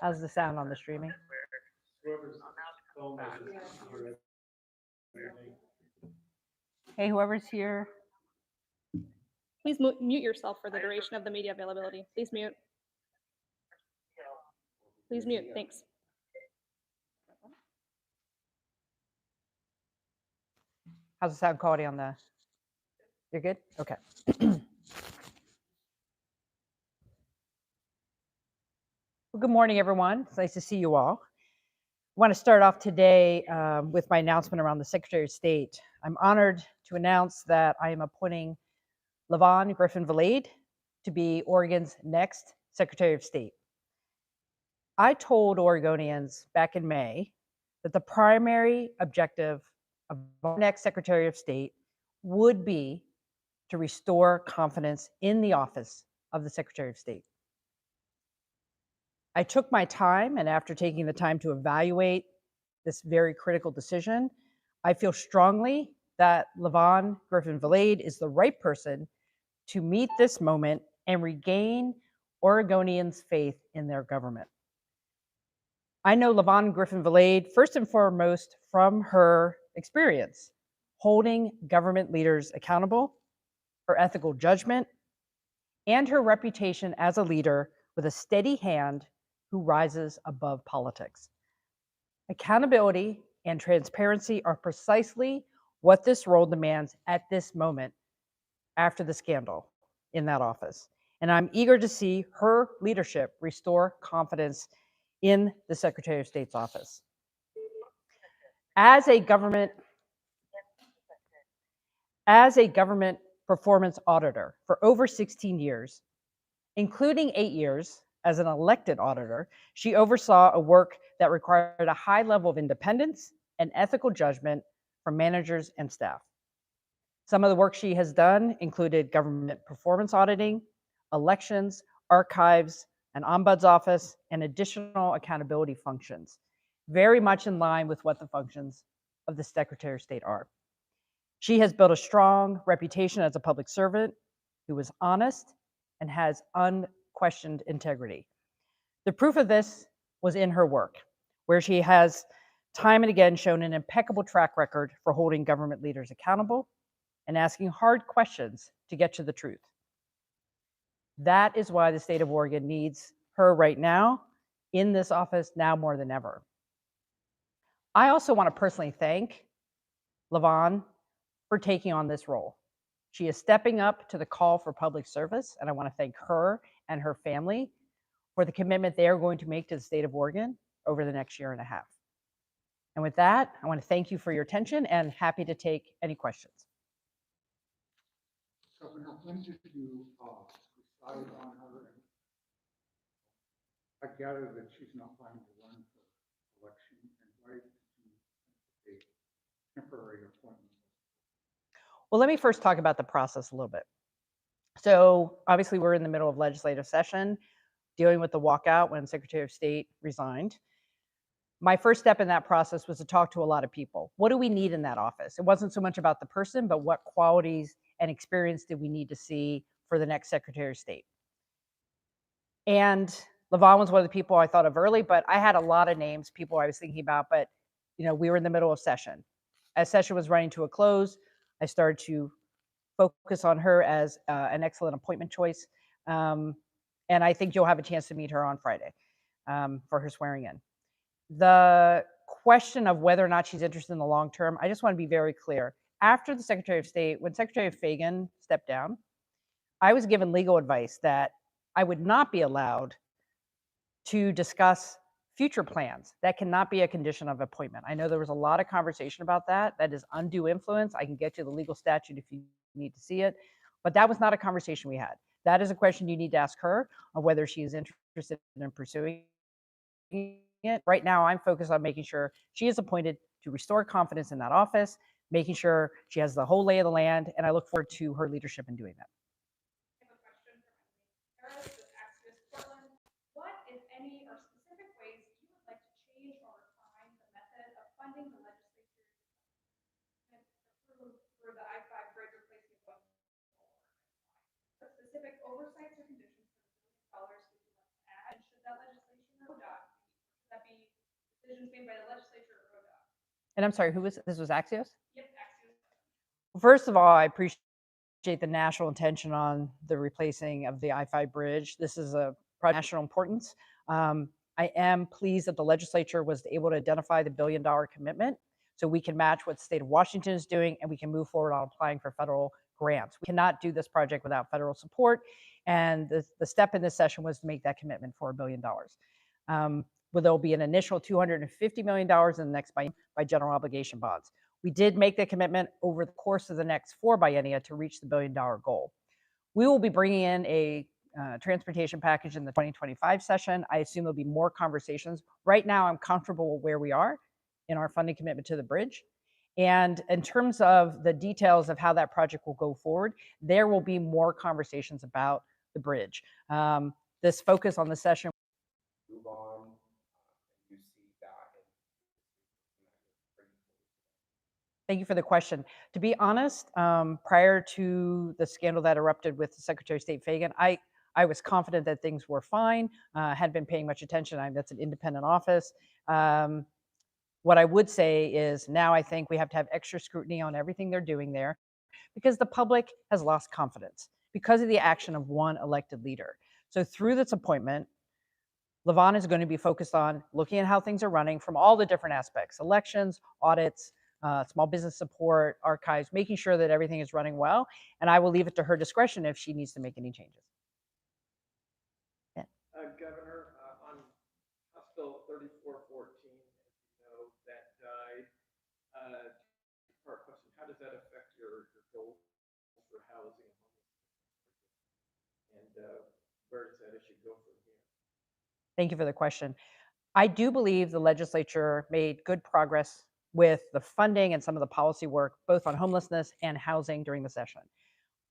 How's the sound on the streaming? Hey, whoever's here. Please mute yourself for the duration of the media availability. Please mute. Please mute. Thanks. How's the sound quality on the? You're good? Okay. Well, good morning, everyone. It's nice to see you all. I want to start off today with my announcement around the Secretary of State. I'm honored to announce that I am appointing LaVon Griffin-Valade to be Oregon's next Secretary of State. I told Oregonians back in May that the primary objective of our next Secretary of State would be to restore confidence in the office of the Secretary of State. I took my time, and after taking the time to evaluate this very critical decision, I feel strongly that LaVon Griffin-Valade is the right person to meet this moment and regain Oregonians' faith in their government. I know LaVon Griffin-Valade first and foremost from her experience holding government leaders accountable, her ethical judgment, and her reputation as a leader with a steady hand who rises above politics. Accountability and transparency are precisely what this role demands at this moment after the scandal in that office. And I'm eager to see her leadership restore confidence in the Secretary of State's office. As a government performance auditor for over 16 years, including 8 years as an elected auditor, she oversaw a work that required a high level of independence and ethical judgment from managers and staff. Some of the work she has done included government performance auditing, elections, archives, an ombuds office, and additional accountability functions, very much in line with what the functions of the Secretary of State are. She has built a strong reputation as a public servant who is honest and has unquestioned integrity. The proof of this was in her work, where she has time and again shown an impeccable track record for holding government leaders accountable and asking hard questions to get to the truth. That is why the state of Oregon needs her right now in this office now more than ever. I also want to personally thank LaVon for taking on this role. She is stepping up to the call for public service, and I want to thank her and her family for the commitment they are going to make to the state of Oregon over the next year and a half. And with that, I want to thank you for your attention and happy to take any questions. Governor, when did you decide on her? I gather that she's not planning to run for election, and why did you take a temporary appointment? Well, let me first talk about the process a little bit. So obviously we're in the middle of legislative session, dealing with the walkout when Secretary of State resigned. My first step in that process was to talk to a lot of people. What do we need in that office? It wasn't so much about the person, but what qualities and experience did we need to see for the next Secretary of State? And LaVon was one of the people I thought of early, but I had a lot of names, people I was thinking about, but we were in the middle of session. As session was running to a close, I started to focus on her as an excellent appointment choice. And I think you'll have a chance to meet her on Friday for her swearing in. The question of whether or not she's interested in the long term, I just want to be very clear. After the Secretary of State, when Secretary Fagan stepped down, I was given legal advice that I would not be allowed to discuss future plans. That cannot be a condition of appointment. I know there was a lot of conversation about that. That is undue influence. I can get you the legal statute if you need to see it, but that was not a conversation we had. That is a question you need to ask her on whether she is interested in pursuing it. Right now, I'm focused on making sure she is appointed to restore confidence in that office, making sure she has the whole lay of the land, and I look forward to her leadership in doing that. What, if any, are specific ways you would like to change or refine the method of funding the legislature for the I-5 bridge replacement going forward? What specific oversights or conditions for the dollars would you like to add? And should that legislation or adopt decisions made by the legislature or ODOT? And I'm sorry, this was Axios? Yep, Axios. First of all, I appreciate the national attention on the replacing of the I-5 bridge. This is a project of national importance. I am pleased that the legislature was able to identify the $1 billion commitment so we can match what the state of Washington is doing and we can move forward on applying for federal grants. We cannot do this project without federal support, and the step in this session was to make that commitment for $1 billion. Well, there'll be an initial $250 million in the next by general obligation bonds. We did make the commitment over the course of the next 4 biennia to reach the $1 billion goal. We will be bringing in a transportation package in the 2025 session. I assume there'll be more conversations. Right now, I'm comfortable where we are in our funding commitment to the bridge. And in terms of the details of how that project will go forward, there will be more conversations about the bridge. This focus on the session. Move on, you see that. Thank you for the question. To be honest, prior to the scandal that erupted with Secretary of State Fagan, I was confident that things were fine, hadn't been paying much attention. That's an independent office. What I would say is now I think we have to have extra scrutiny on everything they're doing there because the public has lost confidence because of the action of one elected leader. So through this appointment, Levon is going to be focused on looking at how things are running from all the different aspects, elections, audits, small business support, archives, making sure that everything is running well. And I will leave it to her discretion if she needs to make any changes. Yeah. Governor, on House Bill 3414, as you know, that died. Two-part question: how does that affect your goals for housing and where does that issue go from here? Thank you for the question. I do believe the legislature made good progress with the funding and some of the policy work, both on homelessness and housing during the session.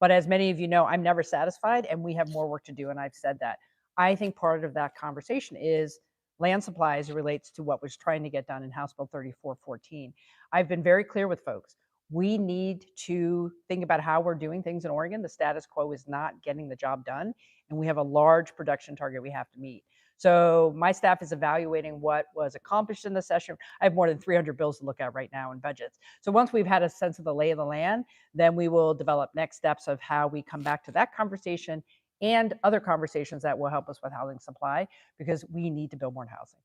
But as many of you know, I'm never satisfied and we have more work to do, and I've said that. I think part of that conversation is land supply as it relates to what was trying to get done in House Bill 3414. I've been very clear with folks. We need to think about how we're doing things in Oregon. The status quo is not getting the job done, and we have a large production target we have to meet. So my staff is evaluating what was accomplished in the session. I have more than 300 bills to look at right now in budgets. So once we've had a sense of the lay of the land, then we will develop next steps of how we come back to that conversation and other conversations that will help us with housing supply, because we need to build more housing.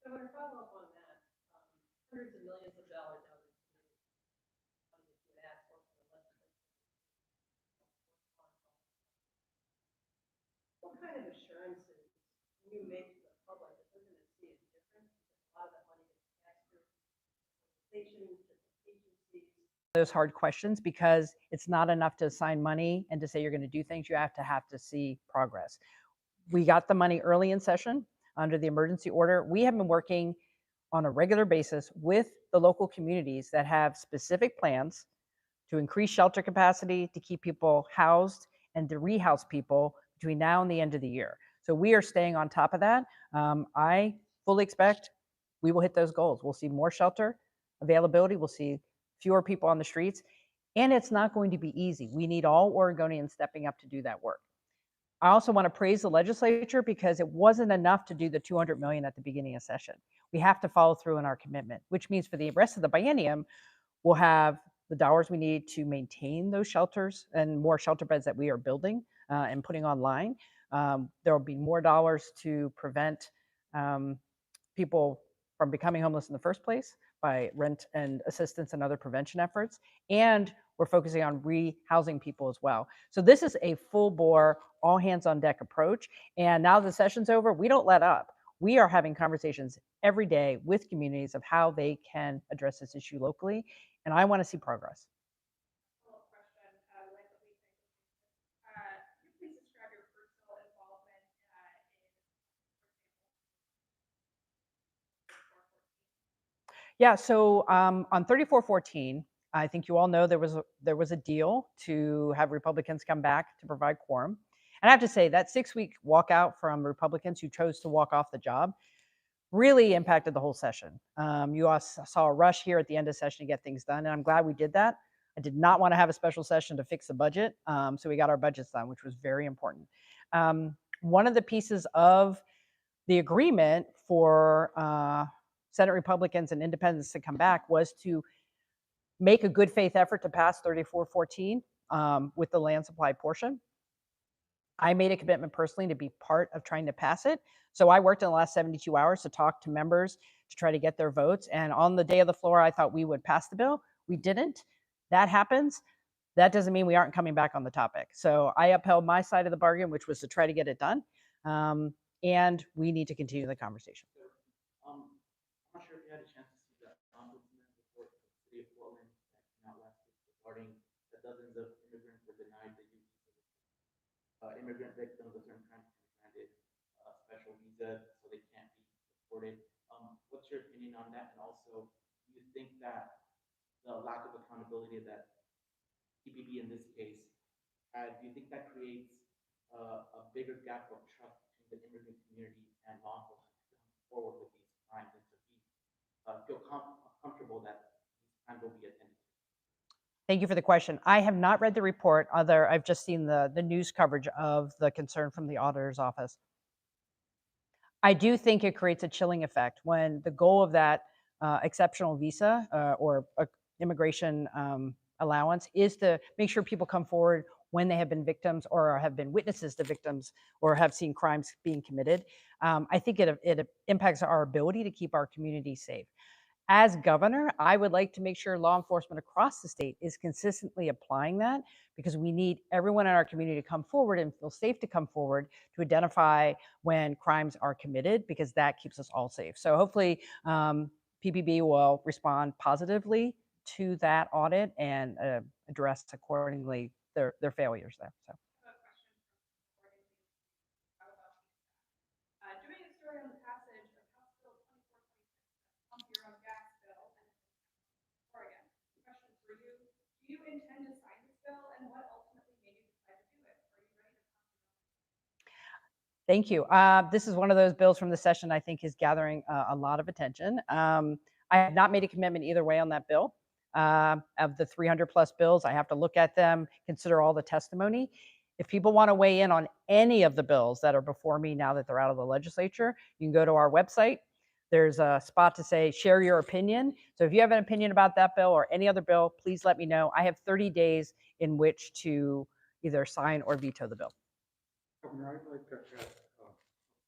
So to follow up on that, hundreds of millions of dollars out of what kind of assurances can you make to the public that they're going to see a difference? A lot of that money is extra stations, agencies. Those hard questions, because it's not enough to assign money and to say you're going to do things. You have to see progress. We got the money early in session under the emergency order. We have been working on a regular basis with the local communities that have specific plans to increase shelter capacity, to keep people housed, and to rehouse people between now and the end of the year. So we are staying on top of that. I fully expect we will hit those goals. We'll see more shelter availability. We'll see fewer people on the streets. And it's not going to be easy. We need all Oregonians stepping up to do that work. I also want to praise the legislature because it wasn't enough to do the $200 million at the beginning of session. We have to follow through on our commitment, which means for the rest of the biennium, we'll have the dollars we need to maintain those shelters and more shelter beds that we are building and putting online. There will be more dollars to prevent people from becoming homeless in the first place by rent and assistance and other prevention efforts. And we're focusing on rehousing people as well. So this is a full bore, all hands on deck approach. And now the session's over, we don't let up. We are having conversations every day with communities of how they can address this issue locally. And I want to see progress. Follow-up question, like what we think. Could you please describe your personal involvement Yeah, so on 3414, I think you all know there was a deal to have Republicans come back to provide quorum. And I have to say that 6-week walkout from Republicans who chose to walk off the job really impacted the whole session. You all saw a rush here at the end of session to get things done, and I'm glad we did that. I did not want to have a special session to fix the budget, so we got our budgets done, which was very important. One of the pieces of the agreement for Senate Republicans and independents to come back was to make a good faith effort to pass 3414 with the land supply portion. I made a commitment personally to be part of trying to pass it. So I worked in the last 72 hours to talk to members to try to get their votes. And on the day of the floor, I thought we would pass the bill. We didn't. That happens. That doesn't mean we aren't coming back on the topic. So I upheld my side of the bargain, which was to try to get it done. And we need to continue the conversation. I'm not sure if you had a chance to see the ombudsman report for the city of Portland that came out last week regarding the dozens of immigrants were denied the use of immigrant victims of certain crimes granted special visa so they can't be deported. What's your opinion on that? And also, do you think that the lack of accountability that TPB in this case had, do you think that creates a bigger gap of trust between the immigrant community and law enforcement to come forward with these crimes and to feel comfortable that these crimes will be attended to? Thank you for the question. I have not read the report, other I've just seen the news coverage of the concern from the auditor's office. I do think it creates a chilling effect when the goal of that exceptional visa or immigration allowance is to make sure people come forward when they have been victims or have been witnesses to victims or have seen crimes being committed. I think it impacts our ability to keep our community safe. As governor, I would like to make sure law enforcement across the state is consistently applying that, because we need everyone in our community to come forward and feel safe to come forward to identify when crimes are committed, because that keeps us all safe. So hopefully PPB will respond positively to that audit and address accordingly their failures there. So. Doing a story on the passage of House Bill 2426 pump your own gas bill and Oregon. Question for you: do you intend to sign this bill, and what ultimately made you decide to do it? Are you ready to pump your own? Thank you. This is one of those bills from the session I think is gathering a lot of attention. I have not made a commitment either way on that bill. Of the 300 plus bills, I have to look at them, consider all the testimony. If people want to weigh in on any of the bills that are before me now that they're out of the legislature, you can go to our website. There's a spot to say, share your opinion. So if you have an opinion about that bill or any other bill, please let me know. I have 30 days in which to either sign or veto the bill. Governor, I'd like to add a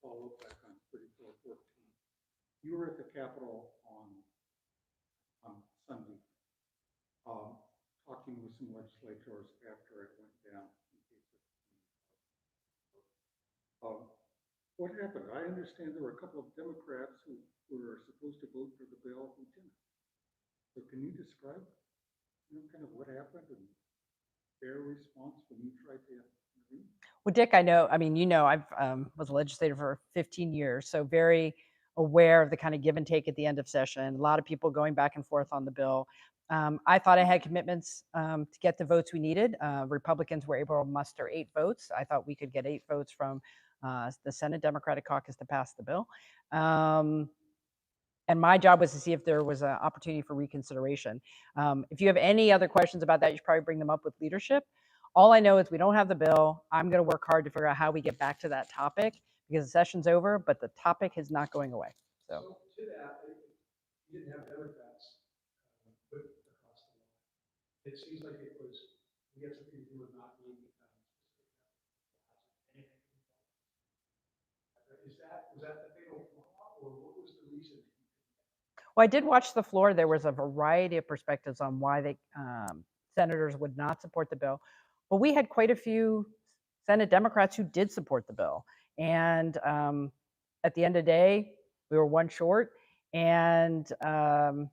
follow-up back on 3414. You were at the Capitol on Sunday, talking with some legislators after it went down. What happened? I understand there were a couple of Democrats who were supposed to vote for the bill who didn't. So can you describe, kind of what happened and their response when you tried to intervene? Well, Dick, I know, I've was a legislator for 15 years, so very aware of the kind of give and take at the end of session. A lot of people going back and forth on the bill. I thought I had commitments to get the votes we needed. Republicans were able to muster 8 votes. I thought we could get 8 votes from the Senate Democratic Caucus to pass the bill. And my job was to see if there was an opportunity for reconsideration. If you have any other questions about that, you should probably bring them up with leadership. All I know is we don't have the bill. I'm going to work hard to figure out how we get back to that topic, because the session's over, but the topic is not going away. So to that, you didn't have Democrats put across the line. It seems like it was, we had some people who were not being was that the fatal flaw, or what was the reason? Well, I did watch the floor. There was a variety of perspectives on why the senators would not support the bill. But we had quite a few Senate Democrats who did support the bill. And at the end of the day, we were one short. And I'm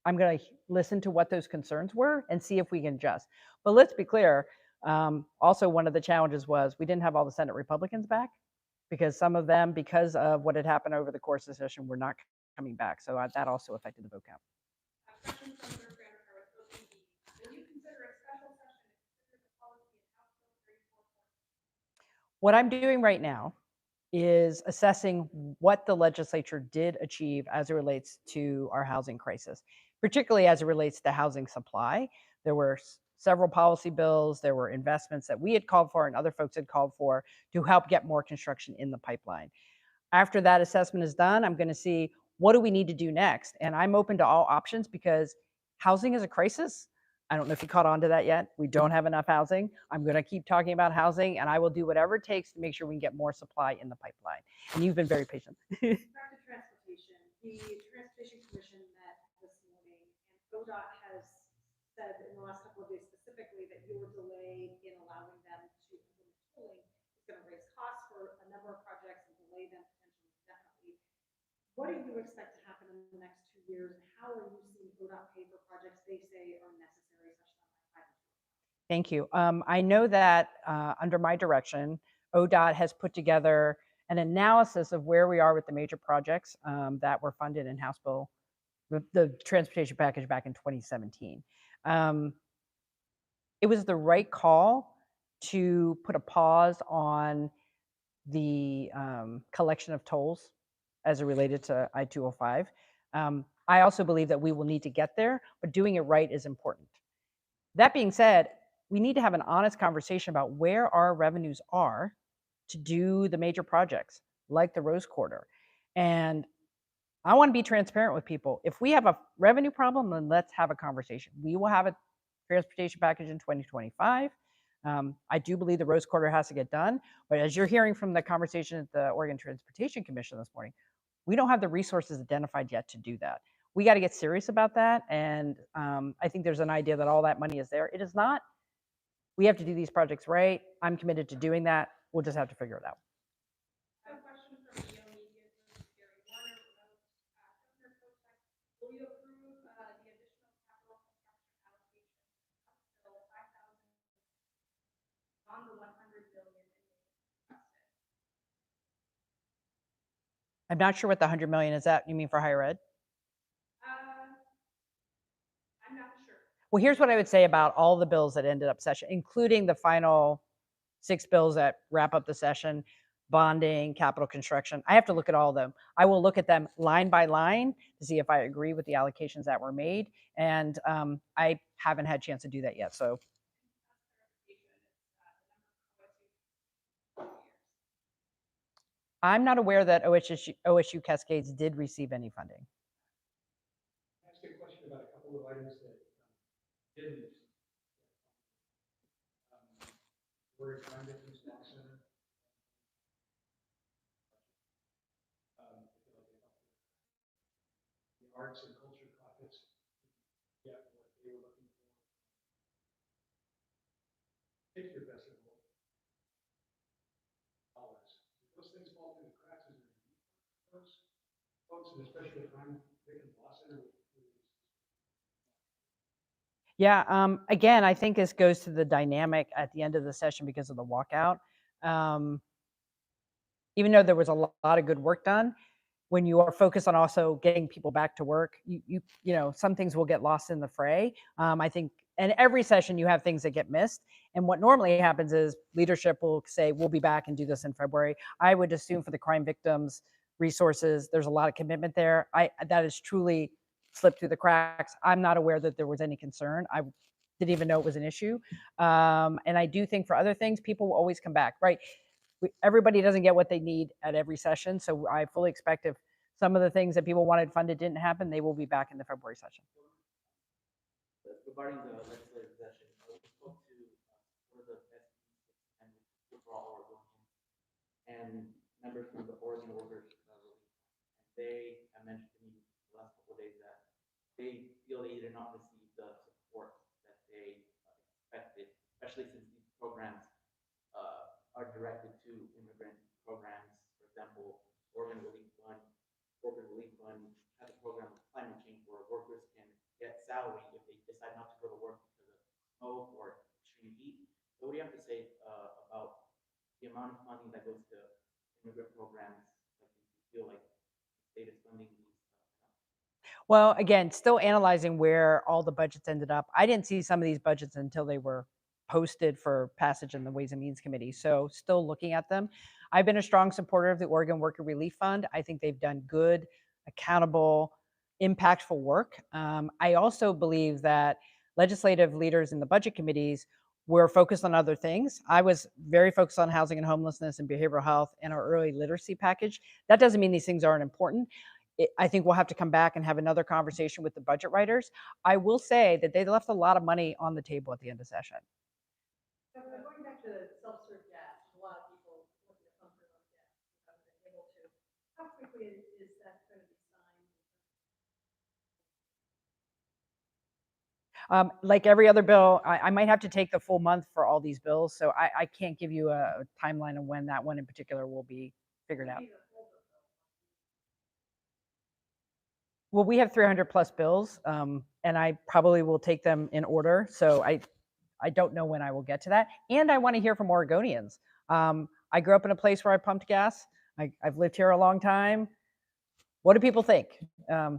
going to listen to what those concerns were and see if we can adjust. But let's be clear. Also, one of the challenges was we didn't have all the Senate Republicans back, because some of them, because of what had happened over the course of the session, were not coming back. So that also affected the vote count. Question from Group Manager with OCD. Will you consider a special session to consider the policy in House Bill 3414? What I'm doing right now is assessing what the legislature did achieve as it relates to our housing crisis, particularly as it relates to housing supply. There were several policy bills, there were investments that we had called for and other folks had called for to help get more construction in the pipeline. After that assessment is done, I'm going to see what do we need to do next? And I'm open to all options because housing is a crisis. I don't know if you caught on to that yet. We don't have enough housing. I'm going to keep talking about housing, and I will do whatever it takes to make sure we can get more supply in the pipeline. And you've been very patient. Back to transportation, the Transportation Commission met this morning, and ODOT has said in the last couple of days specifically that your delay in allowing them to implement tolling is gonna raise costs for a number of projects and delay them potentially indefinitely. What do you expect to happen in the next 2 years, and how are you seeing ODOT pay for projects they say are necessary, such that Thank you. I know that under my direction, ODOT has put together an analysis of where we are with the major projects that were funded in House Bill, the transportation package back in 2017. It was the right call to put a pause on the collection of tolls as it related to I-205. I also believe that we will need to get there, but doing it right is important. That being said, we need to have an honest conversation about where our revenues are to do the major projects like the Rose Quarter. And I want to be transparent with people. If we have a revenue problem, then let's have a conversation. We will have a transportation package in 2025. I do believe the Rose Quarter has to get done, but as you're hearing from the conversation at the Oregon Transportation Commission this morning, we don't have the resources identified yet to do that. We got to get serious about that, and I think there's an idea that all that money is there. It is not. We have to do these projects right. I'm committed to doing that. We'll just have to figure it out. I have a question from Neo Media, Gary Warner. Governor Kotek, will you approve the additional capital construction allocation, Bill 5,000 on the 100 billion requested? I'm not sure what the 100 million is. That you mean for higher ed? I'm not sure. Well, here's what I would say about all the bills that ended up session, including the final 6 bills that wrap up the session, bonding, capital construction. I have to look at all of them. I will look at them line by line to see if I agree with the allocations that were made. And I haven't had a chance to do that yet. So I'm not aware that OSU Cascades did receive any funding. Ask a question about a couple of items that didn't. We're in Climate and Law Center. The arts and culture pockets get what they were looking for. Shakespeare Festival. Dollars. Those things fall through the cracks as those folks, and especially Climate and Law Center. Yeah, again, I think this goes to the dynamic at the end of the session because of the walkout. Even though there was a lot of good work done, when you are focused on also getting people back to work, you know, some things will get lost in the fray. I think, and every session you have things that get missed. And what normally happens is leadership will say, we'll be back and do this in February. I would assume for the crime victims resources, there's a lot of commitment there. That is truly slipped through the cracks. I'm not aware that there was any concern. I didn't even know it was an issue. And I do think for other things, people will always come back, right? Everybody doesn't get what they need at every session. So I fully expect if some of the things that people wanted funded didn't happen, they will be back in the February session. Regarding the legislative session, we spoke to one of the and overall Oregonians and members from the Oregon Workers Relief. And they have mentioned to me the last couple of days that they feel they did not receive the support that they expected, especially since these programs are directed to immigrant programs. For example, Oregon Relief Fund has a program of climate change where workers can get salary if they decide not to go to work because of smoke or extreme heat. So what do you have to say about the amount of funding that goes to immigrant programs? Like, do you feel like the state is funding these? Well, again, still analyzing where all the budgets ended up. I didn't see some of these budgets until they were posted for passage in the Ways and Means Committee. So still looking at them. I've been a strong supporter of the Oregon Worker Relief Fund. I think they've done good, accountable, impactful work. I also believe that legislative leaders in the budget committees were focused on other things. I was very focused on housing and homelessness and behavioral health and our early literacy package. That doesn't mean these things aren't important. I think we'll have to come back and have another conversation with the budget writers. I will say that they left a lot of money on the table at the end of session. So going back to self-serve gas, a lot of people looking at pump their own gas, haven't been able to. How quickly is that going to be signed? Like every other bill, I might have to take the full month for all these bills, so I can't give you a timeline of when that one in particular will be figured out. Well, we have 300 plus bills, and I probably will take them in order. So I don't know when I will get to that. And I want to hear from Oregonians. I grew up in a place where I pumped gas. I've lived here a long time. What do people think?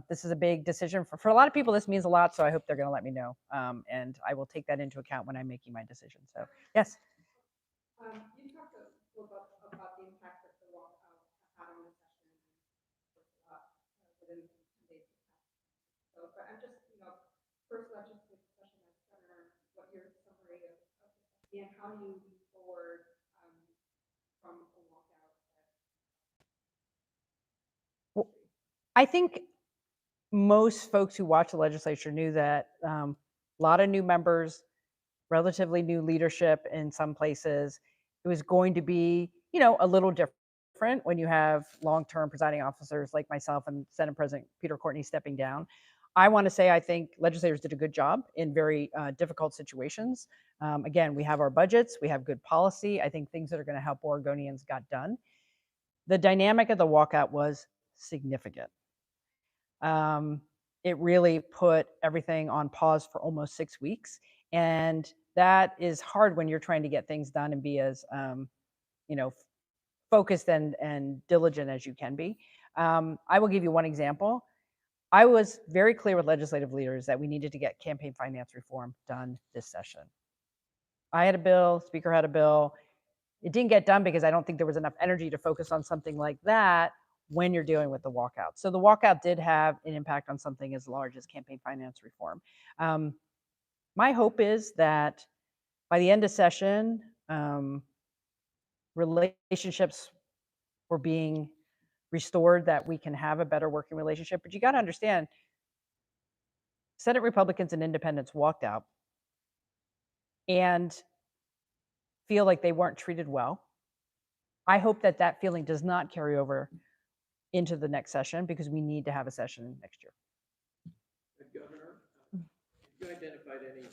This is a big decision. For a lot of people, this means a lot. So I hope they're going to let me know. And I will take that into account when I'm making my decision. So, yes. You talked a little about the impact that the walkout had on the session within some days. So, but I'm just, first legislative session as governor, what your summary of and how do you move forward from a walkout? Well, I think most folks who watch the legislature knew that a lot of new members, relatively new leadership in some places. It was going to be, a little different when you have long-term presiding officers like myself and Senate President Peter Courtney stepping down. I want to say I think legislators did a good job in very difficult situations. Again, we have our budgets, we have good policy. I think things that are going to help Oregonians got done. The dynamic of the walkout was significant. It really put everything on pause for almost 6 weeks. And that is hard when you're trying to get things done and be as, focused and diligent as you can be. I will give you one example. I was very clear with legislative leaders that we needed to get campaign finance reform done this session. I had a bill, Speaker had a bill. It didn't get done because I don't think there was enough energy to focus on something like that when you're dealing with the walkout. So the walkout did have an impact on something as large as campaign finance reform. My hope is that by the end of session, relationships were being restored, that we can have a better working relationship. But you got to understand, Senate Republicans and independents walked out and feel like they weren't treated well. I hope that that feeling does not carry over into the next session because we need to have a session next year. Governor, have you identified any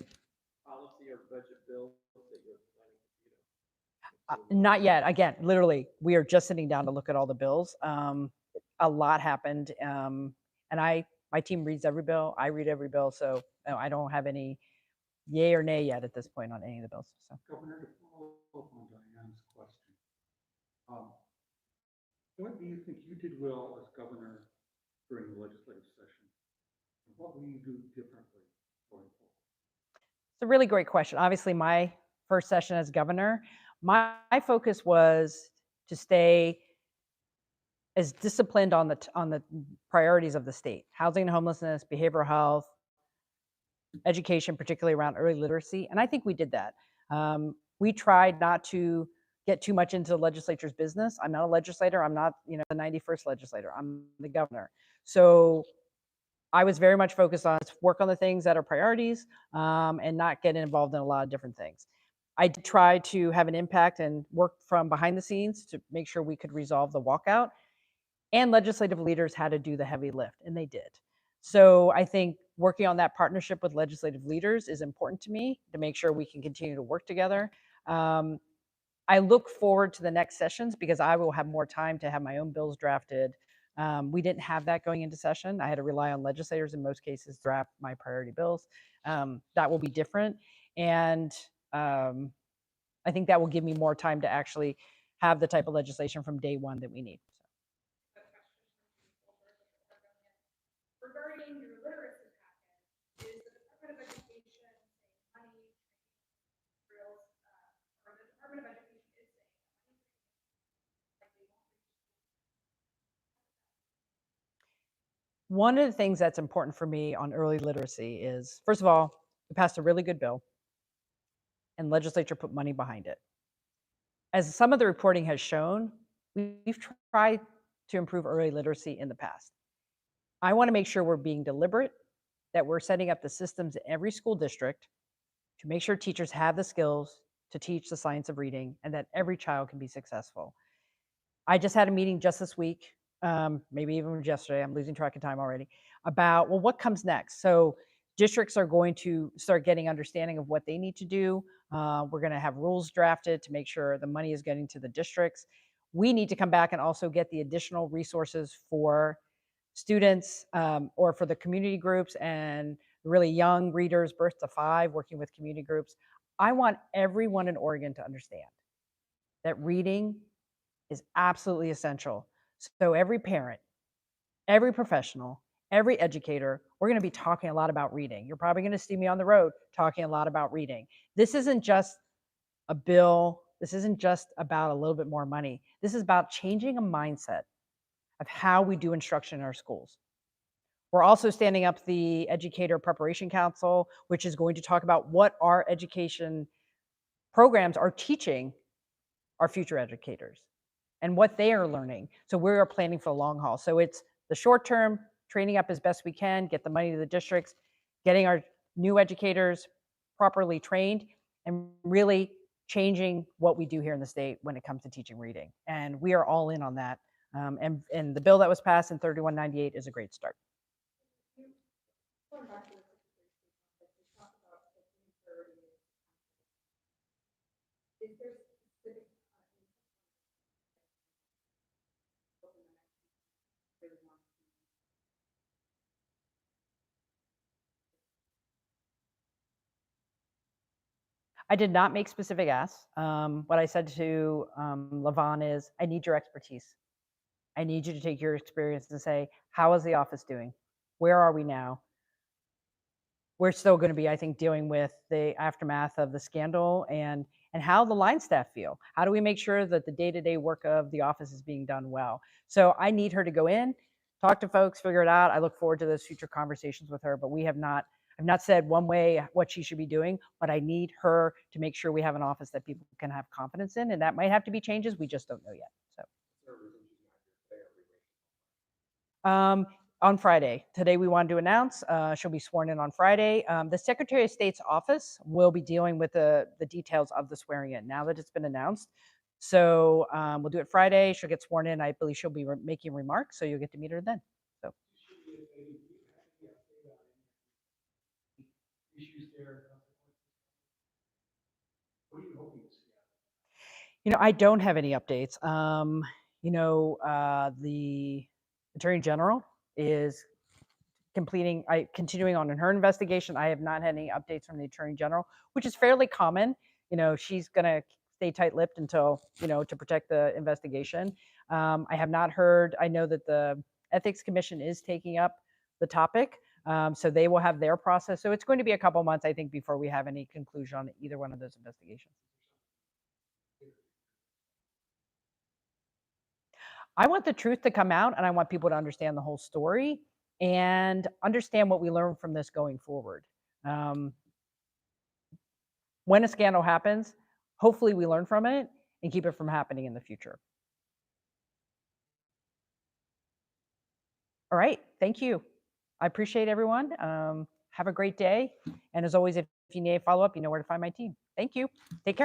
policy or budget bills that you're planning to veto? Not yet. Again, literally, we are just sitting down to look at all the bills. A lot happened, and my team reads every bill. I read every bill, so I don't have any yay or nay yet at this point on any of the bills. So. Governor, to follow up on Diane's question, what do you think you did well as governor during the legislative session? And what will you do differently going forward? It's a really great question. Obviously, my first session as governor, my focus was to stay as disciplined on the priorities of the state: housing and homelessness, behavioral health, education, particularly around early literacy. And I think we did that. We tried not to get too much into the legislature's business. I'm not a legislator. I'm not, the 91st legislator. I'm the governor. So I was very much focused on work on the things that are priorities and not get involved in a lot of different things. I did try to have an impact and work from behind the scenes to make sure we could resolve the walkout. And legislative leaders had to do the heavy lift, and they did. So I think working on that partnership with legislative leaders is important to me to make sure we can continue to work together. I look forward to the next sessions because I will have more time to have my own bills drafted. We didn't have that going into session. I had to rely on legislators in most cases to draft my priority bills. That will be different. And I think that will give me more time to actually have the type of legislation from day one that we need. Regarding your literacy package, is the Department of Education saying money, materials, or the Department of Education is saying money, like they won't reach? One of the things that's important for me on early literacy is, first of all, we passed a really good bill and legislature put money behind it. As some of the reporting has shown, we've tried to improve early literacy in the past. I want to make sure we're being deliberate, that we're setting up the systems in every school district to make sure teachers have the skills to teach the science of reading and that every child can be successful. I just had a meeting just this week, maybe even yesterday, I'm losing track of time already, about, well, what comes next? So districts are going to start getting understanding of what they need to do. We're going to have rules drafted to make sure the money is getting to the districts. We need to come back and also get the additional resources for students or for the community groups and really young readers, birth to 5, working with community groups. I want everyone in Oregon to understand that reading is absolutely essential. So every parent, every professional, every educator, we're going to be talking a lot about reading. You're probably going to see me on the road talking a lot about reading. This isn't just a bill. This isn't just about a little bit more money. This is about changing a mindset of how we do instruction in our schools. We're also standing up the Educator Preparation Council, which is going to talk about what our education programs are teaching our future educators and what they are learning. So we are planning for the long haul. So it's the short term, training up as best we can, get the money to the districts, getting our new educators properly trained, and really changing what we do here in the state when it comes to teaching reading. And we are all in on that. And the bill that was passed in 3198 is a great start. Going back to the Secretary of State conference, we talked about the new priority. Is there specific over the next really want to see? I did not make specific asks. What I said to Levon is, I need your expertise. I need you to take your experience and say, how is the office doing? Where are we now? We're still going to be, I think, dealing with the aftermath of the scandal and how the line staff feel. How do we make sure that the day-to-day work of the office is being done well? So I need her to go in, talk to folks, figure it out. I look forward to those future conversations with her, but I've not said one way what she should be doing, but I need her to make sure we have an office that people can have confidence in, and that might have to be changes. We just don't know yet. So. On Friday. Today we wanted to announce, she'll be sworn in on Friday. The Secretary of State's office will be dealing with the details of the swearing in now that it's been announced. So we'll do it Friday. She'll get sworn in. I believe she'll be making remarks, so you'll get to meet her then. So. Issues there. What are you hoping to see? I don't have any updates. The Attorney General is continuing on in her investigation. I have not had any updates from the Attorney General, which is fairly common. She's going to stay tight-lipped until, to protect the investigation. I have not heard, I know that the Ethics Commission is taking up the topic. So they will have their process. So it's going to be a couple months, I think, before we have any conclusion on either one of those investigations. I want the truth to come out, and I want people to understand the whole story and understand what we learn from this going forward. When a scandal happens, hopefully we learn from it and keep it from happening in the future. All right, thank you. I appreciate everyone. Have a great day. And as always, if you need a follow-up, you know where to find my team. Thank you. Take care.